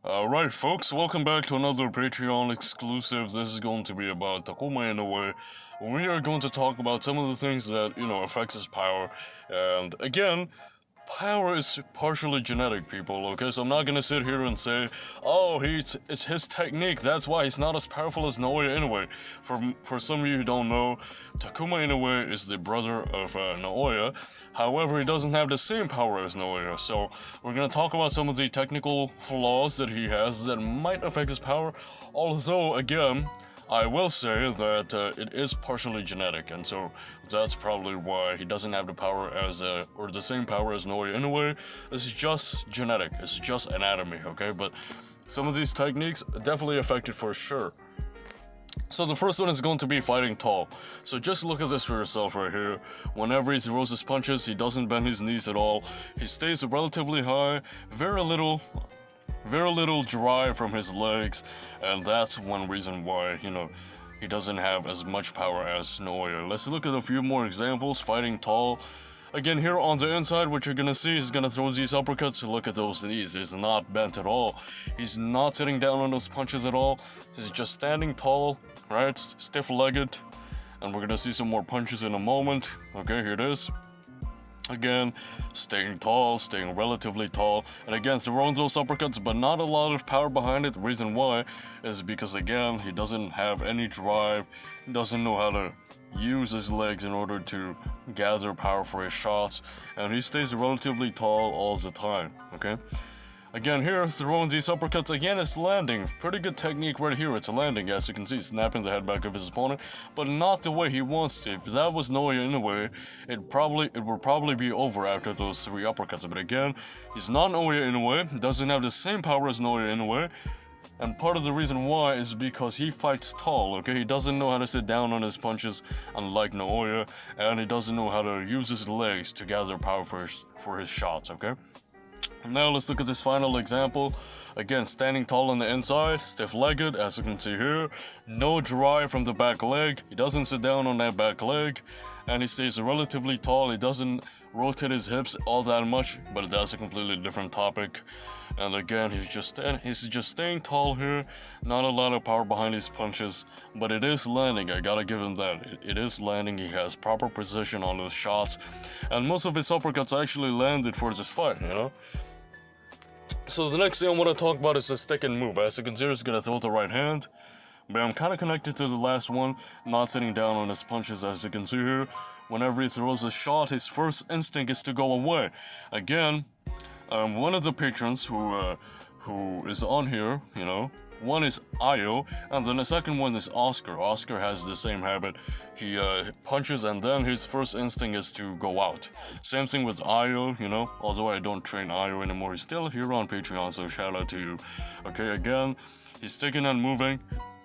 Alright folks, welcome back to another Patreon exclusive. This is going to be about Takuma Inoue. We are going to talk about some of the things that, affects his power. And again, power is partially genetic, people, okay? So I'm not gonna sit here and say, oh, it's his technique, that's why he's not as powerful as Naoya Inoue. For some of you who don't know, Takuma Inoue is the brother of Naoya. However, he doesn't have the same power as Naoya, so we're gonna talk about some of the technical flaws that he has that might affect his power, although, again, I will say that it is partially genetic, and so that's probably why he doesn't have the power as, or the same power as Naoya Inoue. It's just genetic, it's just anatomy, okay? But some of these techniques definitely affect it for sure. So the first one is going to be fighting tall. So just look at this for yourself right here. Whenever he throws his punches, he doesn't bend his knees at all. He stays relatively high, very little drive from his legs, and that's one reason why, he doesn't have as much power as Naoya. Let's look at a few more examples. Fighting tall. Again, here on the inside, what you're gonna see is gonna throw these uppercuts. Look at those knees. He's not bent at all. He's not sitting down on those punches at all. He's just standing tall, right? Stiff-legged. And we're gonna see some more punches in a moment. Okay, here it is. Again, staying tall, staying relatively tall, and again, throwing those uppercuts, but not a lot of power behind it. The reason why is because, again, he doesn't have any drive, he doesn't know how to use his legs in order to gather power for his shots, and he stays relatively tall all the time, okay? Again, here, throwing these uppercuts, again, it's landing. Pretty good technique right here, it's landing, as you can see, snapping the head back of his opponent, but not the way he wants to. If that was Naoya Inoue, it would probably be over after those 3 uppercuts. But again, he's not Naoya Inoue, doesn't have the same power as Naoya Inoue, and part of the reason why is because he fights tall, okay? He doesn't know how to sit down on his punches, unlike Naoya, and he doesn't know how to use his legs to gather power for his shots, okay? Now let's look at this final example. Again, standing tall on the inside, stiff-legged, as you can see here. No drive from the back leg. He doesn't sit down on that back leg. And he stays relatively tall. He doesn't rotate his hips all that much, but that's a completely different topic. And again, he's just staying tall here. Not a lot of power behind his punches, but it is landing. I gotta give him that. It is landing. He has proper precision on those shots. And most of his uppercuts actually landed for this fight, So the next thing I want to talk about is the stick and move. As you can see, he's going to throw the right hand. But I'm kind of connected to the last one, not sitting down on his punches, as you can see here. Whenever he throws a shot, his first instinct is to go away. Again, one of the patrons who is on here, one is Ayo, and then the second one is Oscar. Oscar has the same habit. He punches and then his first instinct is to go out. Same thing with Ayo, although I don't train Ayo anymore. He's still here on Patreon, so shout out to you. Okay, again, he's sticking and moving.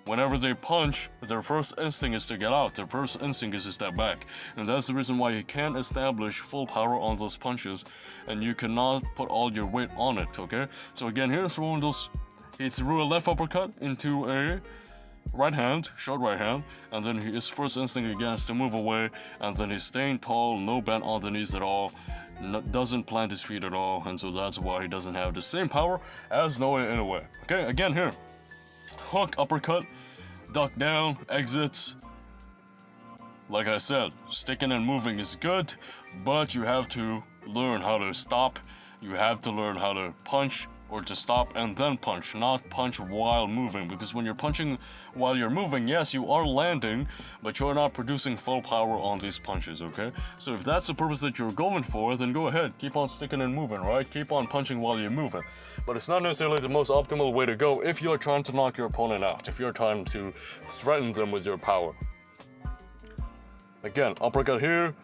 Whenever they punch, their first instinct is to get out. Their first instinct is to step back. And that's the reason why you can't establish full power on those punches, and you cannot put all your weight on it, okay? So again, here throwing those... He threw a left uppercut into a right hand, short right hand, and then his first instinct again is to move away, and then he's staying tall, no bend on the knees at all, doesn't plant his feet at all, and so that's why he doesn't have the same power as Naoya Inoue. Okay, again here, hook, uppercut, duck down, exits. Like I said, sticking and moving is good, but you have to learn how to stop, you have to learn how to punch, or to stop and then punch, not punch while moving, because when you're punching while you're moving, yes, you are landing, but you're not producing full power on these punches, okay? So if that's the purpose that you're going for, then go ahead, keep on sticking and moving, right? Keep on punching while you're moving. But it's not necessarily the most optimal way to go if you're trying to knock your opponent out, if you're trying to threaten them with your power. Again, uppercut here,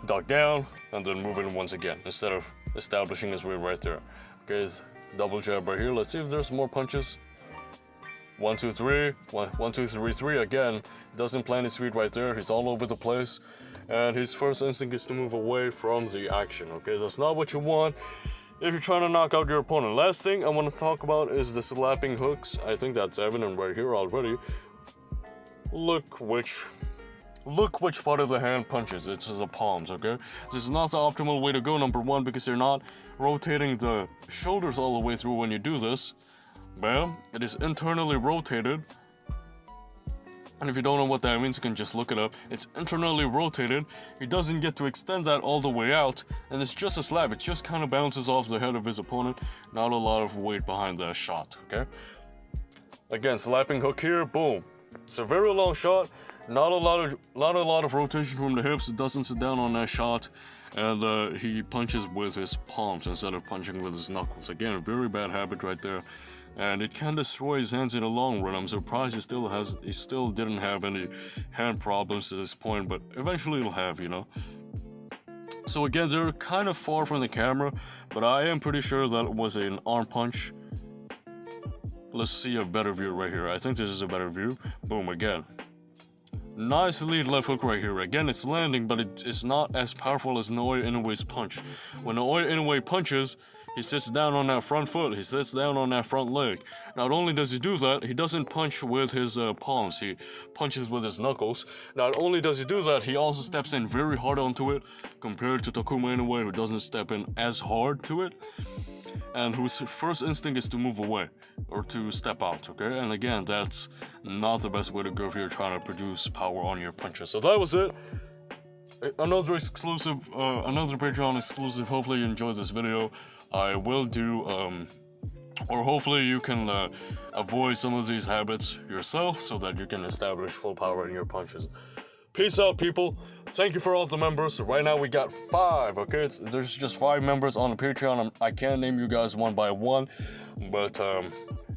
duck down, and then moving once again, instead of establishing his weight right there. Okay, double jab right here. Let's see if there's more punches. 1, 2, 3. 1, 2, 3, 3. Again, doesn't plant his feet right there. He's all over the place. And his first instinct is to move away from the action. Okay, that's not what you want if you're trying to knock out your opponent. Last thing I want to talk about is the slapping hooks. I think that's evident right here already. Look which part of the hand punches. It's the palms, okay? This is not the optimal way to go, number one, because you're not rotating the shoulders all the way through when you do this. Bam. It is internally rotated. And if you don't know what that means, you can just look it up. It's internally rotated. He doesn't get to extend that all the way out. And it's just a slab. It just kind of bounces off the head of his opponent. Not a lot of weight behind that shot, okay? Again, slapping hook here, boom. It's a very long shot. Not a lot of rotation from the hips. It doesn't sit down on that shot. And he punches with his palms instead of punching with his knuckles. Again, a very bad habit right there. And it can destroy his hands in the long run. I'm surprised he still didn't have any hand problems to this point, but eventually he'll have, you know. So again, they're kind of far from the camera, but I am pretty sure that it was an arm punch. Let's see a better view right here. I think this is a better view. Boom, again. Nice lead left hook right here. Again, it's landing, but it's not as powerful as Naoya Inoue's punch. When Naoya Inoue punches, he sits down on that front foot. He sits down on that front leg. Not only does he do that, he doesn't punch with his palms. He punches with his knuckles. Not only does he do that, he also steps in very hard onto it, compared to Takuma Inoue, who doesn't step in as hard to it, and whose first instinct is to move away or to step out, okay? And again, that's not the best way to go if you're trying to produce power on your punches. So that was it. Another exclusive, another Patreon exclusive. Hopefully you enjoyed this video. I will do, or hopefully you can avoid some of these habits yourself so that you can establish full power in your punches. Peace out, people. Thank you for all the members. Right now we got 5, okay? There's just 5 members on the Patreon. I can't name you guys one by one, but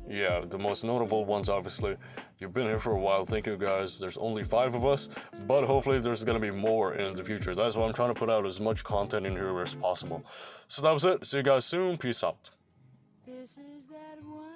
yeah, the most notable ones, obviously. You've been here for a while. Thank you, guys. There's only 5 of us, but hopefully there's gonna be more in the future. That's why I'm trying to put out as much content in here as possible. So that was it. See you guys soon. Peace out. This is that one.